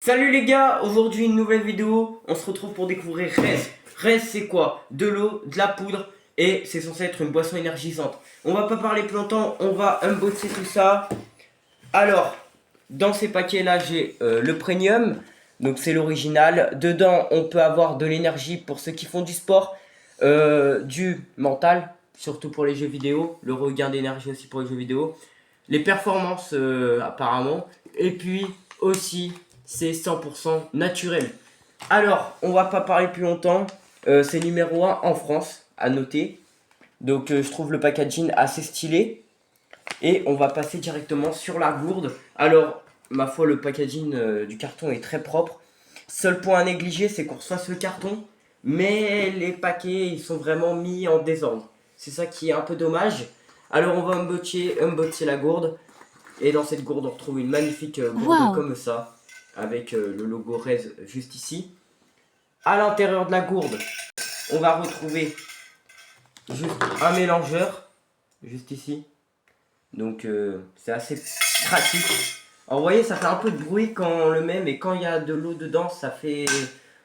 Salut les gars, aujourd'hui une nouvelle vidéo, on se retrouve pour découvrir Rez. Rez c'est quoi? De l'eau, de la poudre et c'est censé être une boisson énergisante. On va pas parler plus longtemps, on va unboxer tout ça. Alors, dans ces paquets là j'ai le premium, donc c'est l'original. Dedans on peut avoir de l'énergie pour ceux qui font du sport, du mental, surtout pour les jeux vidéo, le regain d'énergie aussi pour les jeux vidéo, les performances apparemment, et puis aussi c'est 100% naturel. Alors, on va pas parler plus longtemps, c'est numéro 1 en France, à noter. Donc je trouve le packaging assez stylé. Et on va passer directement sur la gourde. Alors, ma foi, le packaging du carton est très propre. Seul point à négliger, c'est qu'on reçoit ce carton, mais les paquets, ils sont vraiment mis en désordre. C'est ça qui est un peu dommage. Alors, on va unboxer la gourde. Et dans cette gourde, on retrouve une magnifique gourde Waouh! comme ça, avec le logo Rez juste ici. À l'intérieur de la gourde, on va retrouver juste un mélangeur, juste ici. Donc c'est assez pratique. Alors vous voyez, ça fait un peu de bruit quand on le met, mais quand il y a de l'eau dedans, ça fait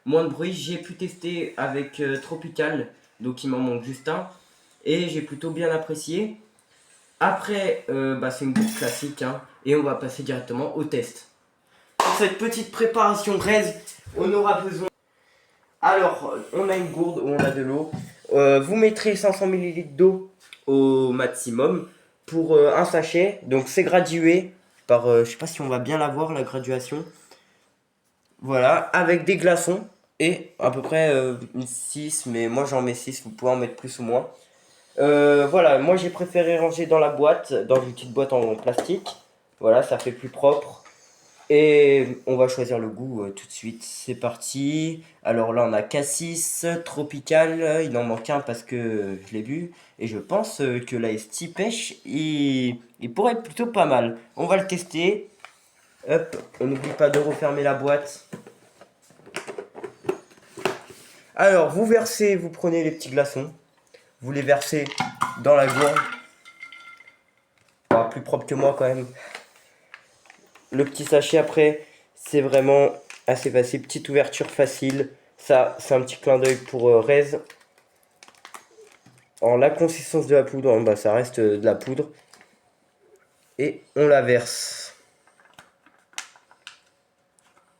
moins de bruit. J'ai pu tester avec Tropical, donc il m'en manque juste un. Et j'ai plutôt bien apprécié. Après, c'est une gourde classique, hein, et on va passer directement au test. Pour cette petite préparation Rez, on aura besoin. Alors, on a une gourde où on a de l'eau. Vous mettrez 500 ml d'eau au maximum pour un sachet. Donc, c'est gradué par. Je sais pas si on va bien la voir, la graduation. Voilà, avec des glaçons et à peu près 6, mais moi j'en mets 6, vous pouvez en mettre plus ou moins. Voilà, moi j'ai préféré ranger dans la boîte, dans une petite boîte en plastique. Voilà, ça fait plus propre. Et on va choisir le goût tout de suite. C'est parti. Alors là, on a cassis, tropical. Il en manque un parce que je l'ai bu. Et je pense que la ST pêche, il pourrait être plutôt pas mal. On va le tester. Hop, on n'oublie pas de refermer la boîte. Alors, vous versez, vous prenez les petits glaçons. Vous les versez dans la gourde. Plus propre que moi quand même. Le petit sachet après, c'est vraiment assez facile. Petite ouverture facile. Ça, c'est un petit clin d'œil pour Rez. Alors, la consistance de la poudre, ça reste de la poudre. Et on la verse.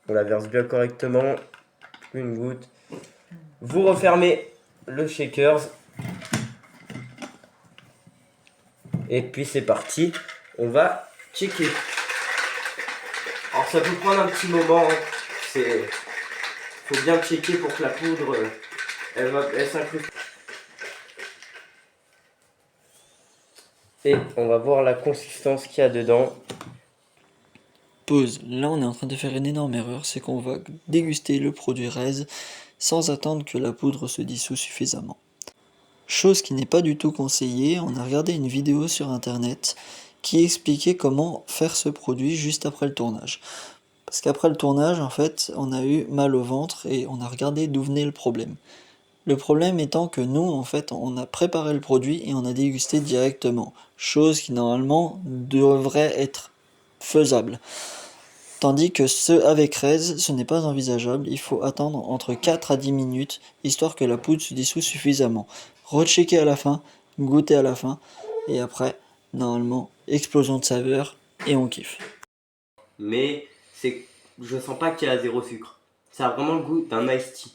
On la verse bien correctement. Une goutte. Vous refermez le shakers. Et puis c'est parti. On va checker. Alors ça peut prendre un petit moment. Faut bien checker pour que la poudre elle s'incruste. Et on va voir la consistance qu'il y a dedans. Pause. Là, on est en train de faire une énorme erreur, c'est qu'on va déguster le produit Rez sans attendre que la poudre se dissout suffisamment. Chose qui n'est pas du tout conseillée, on a regardé une vidéo sur internet qui expliquait comment faire ce produit juste après le tournage. Parce qu'après le tournage, en fait, on a eu mal au ventre et on a regardé d'où venait le problème. Le problème étant que nous, en fait, on a préparé le produit et on a dégusté directement. Chose qui normalement devrait être faisable. Tandis que ce avec Rez, ce n'est pas envisageable, il faut attendre entre 4 à 10 minutes, histoire que la poudre se dissout suffisamment. Rechecker à la fin, goûter à la fin, et après, normalement, explosion de saveur, et on kiffe. Mais je sens pas qu'il y a zéro sucre. Ça a vraiment le goût d'un iced tea.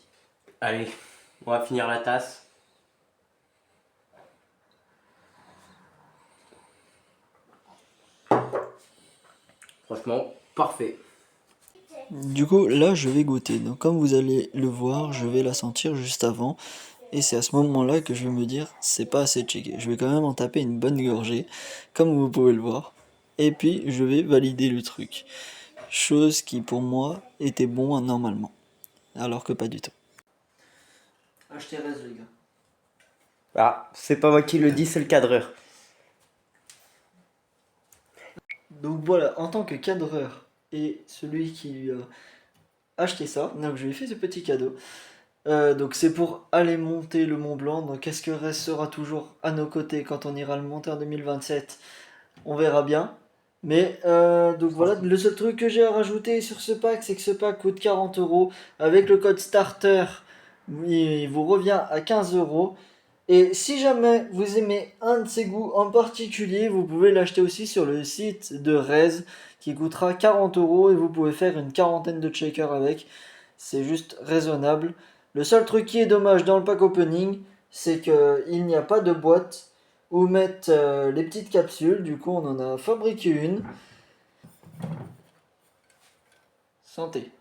Allez, on va finir la tasse. Franchement, parfait. Du coup, là, je vais goûter. Donc, comme vous allez le voir, je vais la sentir juste avant. Et c'est à ce moment-là que je vais me dire, c'est pas assez checké. Je vais quand même en taper une bonne gorgée, comme vous pouvez le voir. Et puis, je vais valider le truc. Chose qui, pour moi, était bon normalement. Alors que pas du tout. Achetez Rez, les gars. Ah, c'est pas moi qui le dis, c'est le cadreur. Donc voilà, en tant que cadreur et celui qui lui a acheté ça, donc je lui ai fait ce petit cadeau. Donc c'est pour aller monter le Mont Blanc. Donc est-ce que sera toujours à nos côtés quand on ira le monter en 2027? On verra bien. Mais donc voilà, le seul truc que j'ai à rajouter sur ce pack, c'est que ce pack coûte 40€. Avec le code STARTER, il vous revient à 15€. Et si jamais vous aimez un de ces goûts en particulier, vous pouvez l'acheter aussi sur le site de Rez qui coûtera 40€ et vous pouvez faire une quarantaine de shakers avec. C'est juste raisonnable. Le seul truc qui est dommage dans le pack opening, c'est qu'il n'y a pas de boîte où mettre les petites capsules. Du coup, on en a fabriqué une. Santé.